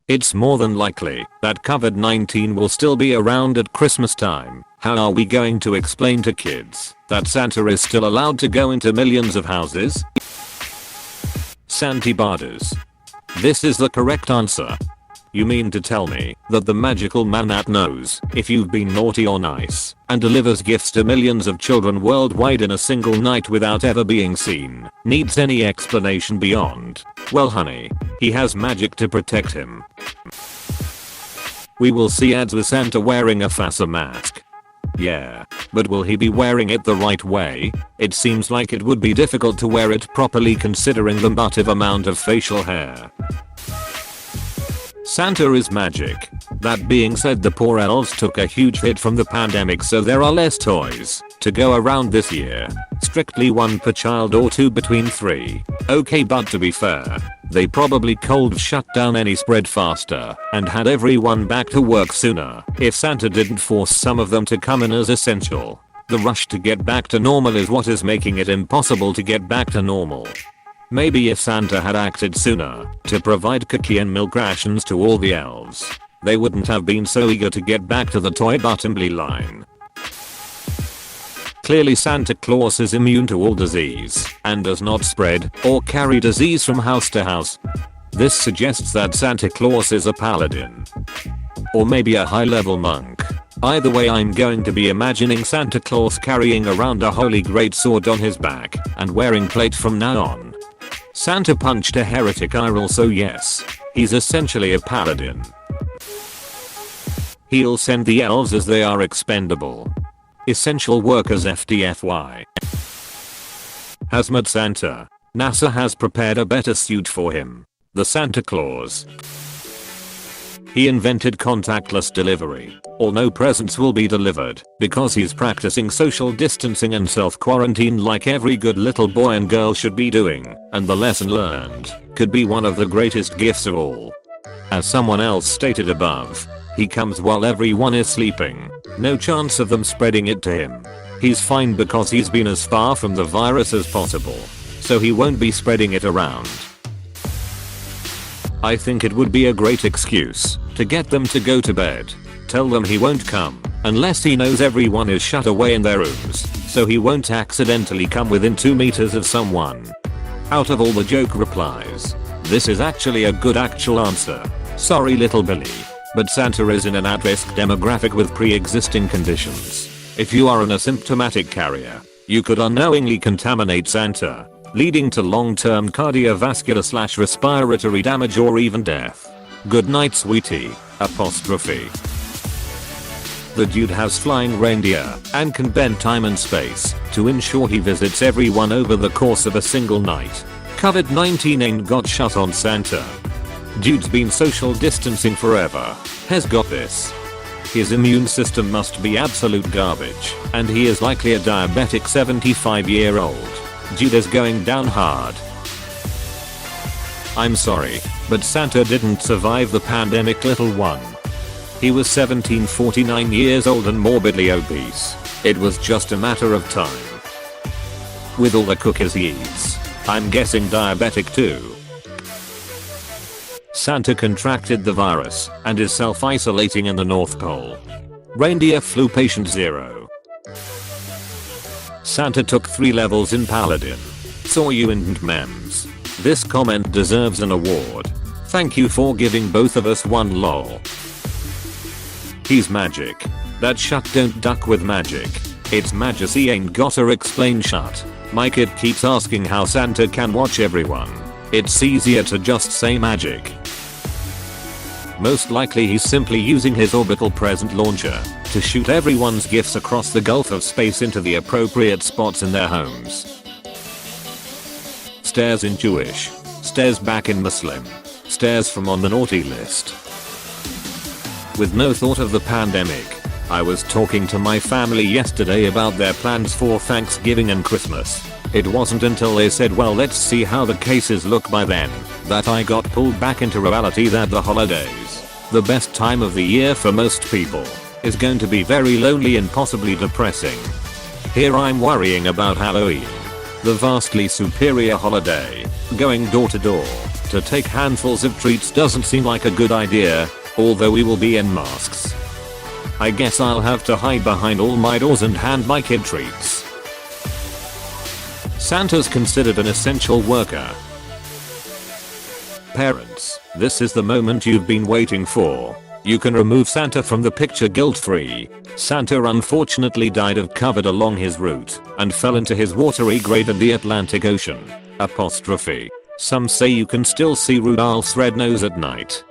It's more than likely that COVID-19 will still be around at Christmas time. How are we going to explain to kids that Santa is still allowed to go into millions of houses? Santi Bardas. This is the correct answer. You mean to tell me that the magical man that knows if you've been naughty or nice and delivers gifts to millions of children worldwide in a single night without ever being seen needs any explanation beyond, well honey, he has magic to protect him. We will see ads with Santa wearing a face mask. Yeah, but will he be wearing it the right way? It seems like it would be difficult to wear it properly considering the massive amount of facial hair. Santa is magic. That being said, the poor elves took a huge hit from the pandemic, so there are less toys to go around this year. Strictly one per child or two between 3. Okay, but to be fair, they probably cold shut down any spread faster and had everyone back to work sooner if Santa didn't force some of them to come in as essential. The rush to get back to normal is what is making it impossible to get back to normal. Maybe if Santa had acted sooner to provide cookie and milk rations to all the elves, they wouldn't have been so eager to get back to the toy assembly line. Clearly Santa Claus is immune to all disease and does not spread or carry disease from house to house. This suggests that Santa Claus is a paladin. Or maybe a high-level monk. Either way, I'm going to be imagining Santa Claus carrying around a holy great sword on his back and wearing plate from now on. Santa punched a heretic IRL, so yes, he's essentially a paladin. He'll send the elves as they are expendable. Essential workers FDFY. Hazmat Santa. NASA has prepared a better suit for him. The Santa Claus. He invented contactless delivery, or no presents will be delivered, because he's practicing social distancing and self-quarantine like every good little boy and girl should be doing, and the lesson learned could be one of the greatest gifts of all. As someone else stated above, he comes while everyone is sleeping. No chance of them spreading it to him. He's fine because he's been as far from the virus as possible, so he won't be spreading it around. I think it would be a great excuse to get them to go to bed. Tell them he won't come unless he knows everyone is shut away in their rooms, so he won't accidentally come within 2 meters of someone. Out of all the joke replies, this is actually a good actual answer. Sorry little Billy, but Santa is in an at-risk demographic with pre-existing conditions. If you are an asymptomatic carrier, you could unknowingly contaminate Santa, leading to long-term cardiovascular/respiratory damage or even death. Good night, sweetie. Apostrophe. The dude has flying reindeer and can bend time and space to ensure he visits everyone over the course of a single night. COVID-19 ain't got shut on Santa. Dude's been social distancing forever. Has got this. His immune system must be absolute garbage, and he is likely a diabetic 75-year-old. Dude is going down hard. I'm sorry, but Santa didn't survive the pandemic, little one. He was 49 years old and morbidly obese. It was just a matter of time. With all the cookies he eats, I'm guessing diabetic too. Santa contracted the virus and is self-isolating in the North Pole. Reindeer flu patient 0. Santa took 3 levels in Paladin. Saw you in memes. This comment deserves an award. Thank you for giving both of us one lol. He's magic. That shut don't duck with magic. It's majesty ain't gotta explain shut. My kid keeps asking how Santa can watch everyone. It's easier to just say magic. Most likely he's simply using his orbital present launcher to shoot everyone's gifts across the gulf of space into the appropriate spots in their homes. Stares in Jewish. Stares back in Muslim. Stares from on the naughty list. With no thought of the pandemic, I was talking to my family yesterday about their plans for Thanksgiving and Christmas. It wasn't until they said, well, let's see how the cases look by then, that I got pulled back into reality that the holidays, the best time of the year for most people, is going to be very lonely and possibly depressing. Here I'm worrying about Halloween, the vastly superior holiday, going door to door, To take handfuls of treats doesn't seem like a good idea, although we will be in masks. I guess I'll have to hide behind all my doors and hand my kid treats. Santa's considered an essential worker. Parents, this is the moment you've been waiting for. You can remove Santa from the picture guilt-free. Santa unfortunately died of COVID along his route and fell into his watery grave in the Atlantic Ocean. Apostrophe. Some say you can still see Rudolph's red nose at night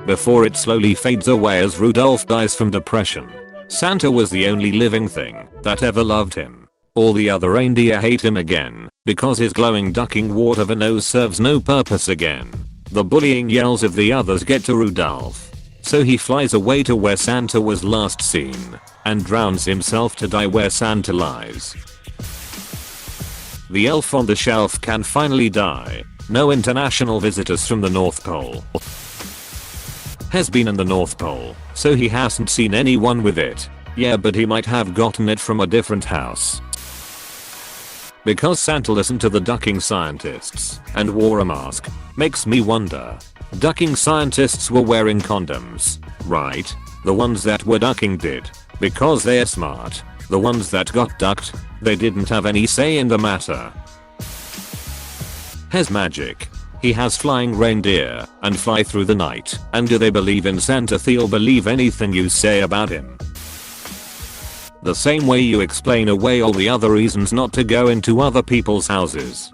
before it slowly fades away as Rudolph dies from depression. Santa was the only living thing that ever loved him. All the other reindeer hate him again because his glowing ducking water nose serves no purpose again. The bullying yells of the others get to Rudolph. So he flies away to where Santa was last seen and drowns himself to die where Santa lies. The elf on the shelf can finally die. No international visitors from the North Pole. Has been in the North Pole, so he hasn't seen anyone with it. Yeah, but he might have gotten it from a different house. Because Santa listened to the ducking scientists and wore a mask, makes me wonder. Ducking scientists were wearing condoms, right? The ones that were ducking did. Because they're smart. The ones that got ducked, they didn't have any say in the matter. Has magic. He has flying reindeer and fly through the night. And do they believe in Santa? They'll believe anything you say about him. The same way you explain away all the other reasons not to go into other people's houses.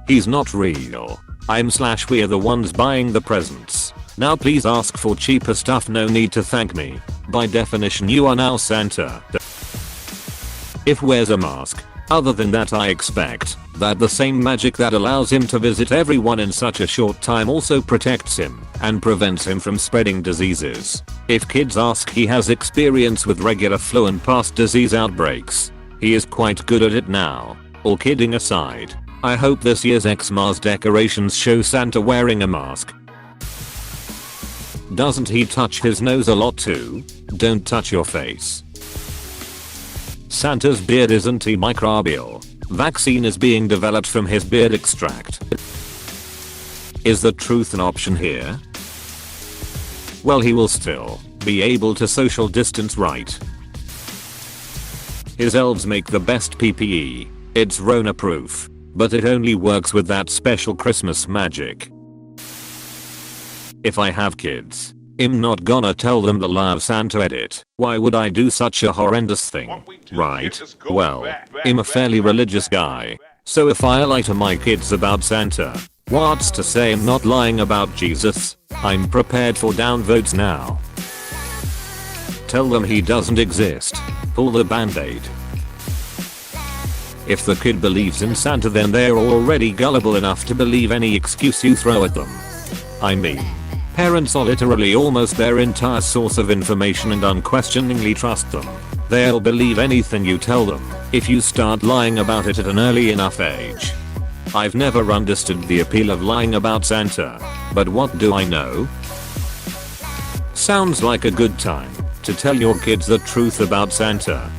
He's not real. We're the ones buying the presents. Now please ask for cheaper stuff, no need to thank me. By definition you are now Santa. If wears a mask. Other than that I expect that the same magic that allows him to visit everyone in such a short time also protects him and prevents him from spreading diseases. If kids ask, he has experience with regular flu and past disease outbreaks. He is quite good at it now. All kidding aside, I hope this year's Xmas decorations show Santa wearing a mask. Doesn't he touch his nose a lot too? Don't touch your face. Santa's beard is antimicrobial. Vaccine is being developed from his beard extract. Is the truth an option here? Well, he will still be able to social distance, right? His elves make the best PPE. It's Rona proof. But it only works with that special Christmas magic. If I have kids, I'm not gonna tell them the lie of Santa edit. Why would I do such a horrendous thing? Right? Well, I'm a fairly religious guy. So if I lie to my kids about Santa, what's to say I'm not lying about Jesus? I'm prepared for downvotes now. Tell them he doesn't exist. Pull the band-aid. If the kid believes in Santa, then they're already gullible enough to believe any excuse you throw at them. I mean, parents are literally almost their entire source of information and unquestioningly trust them. They'll believe anything you tell them if you start lying about it at an early enough age. I've never understood the appeal of lying about Santa, but what do I know? Sounds like a good time to tell your kids the truth about Santa.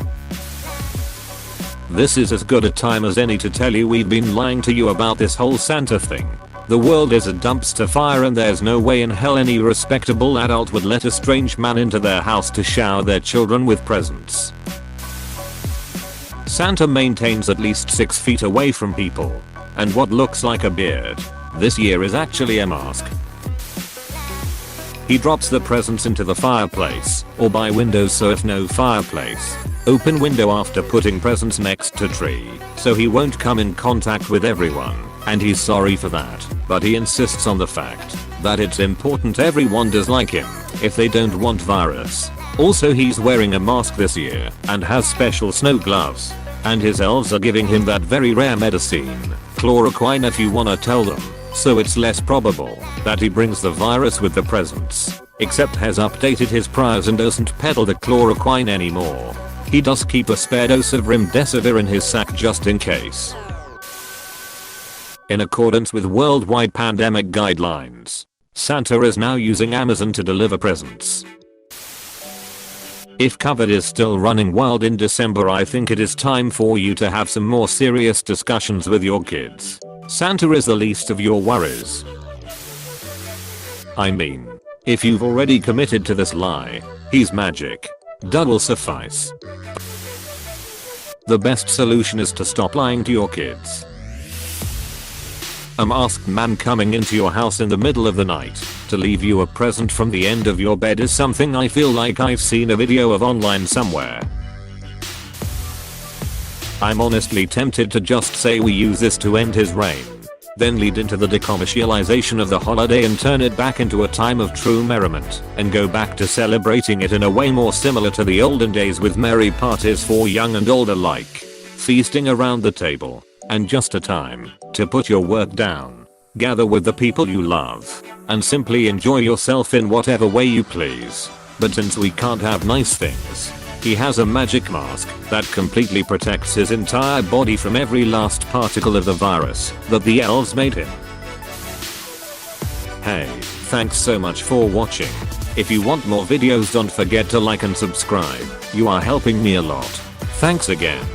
This is as good a time as any to tell you we've been lying to you about this whole Santa thing. The world is a dumpster fire and there's no way in hell any respectable adult would let a strange man into their house to shower their children with presents. Santa maintains at least 6 feet away from people, and what looks like a beard this year is actually a mask. He drops the presents into the fireplace or by windows, so if no fireplace, open window after putting presents next to tree, so he won't come in contact with everyone, and he's sorry for that, but he insists on the fact that it's important everyone does like him if they don't want virus. Also, he's wearing a mask this year and has special snow gloves, and his elves are giving him that very rare medicine, chloroquine if you wanna tell them, so it's less probable that he brings the virus with the presents, except has updated his priors and doesn't peddle the chloroquine anymore. He does keep a spare dose of remdesivir in his sack just in case. In accordance with worldwide pandemic guidelines, Santa is now using Amazon to deliver presents. If COVID is still running wild in December, I think it is time for you to have some more serious discussions with your kids. Santa is the least of your worries. I mean, if you've already committed to this lie, he's magic. That will suffice. The best solution is to stop lying to your kids. A masked man coming into your house in the middle of the night to leave you a present from the end of your bed is something I feel like I've seen a video of online somewhere. I'm honestly tempted to just say we use this to end his reign, then lead into the decommercialization of the holiday and turn it back into a time of true merriment, and go back to celebrating it in a way more similar to the olden days with merry parties for young and old alike, feasting around the table, and just a time to put your work down, gather with the people you love, and simply enjoy yourself in whatever way you please. But since we can't have nice things, he has a magic mask that completely protects his entire body from every last particle of the virus that the elves made him. Hey, thanks so much for watching. If you want more videos, don't forget to like and subscribe. You are helping me a lot. Thanks again.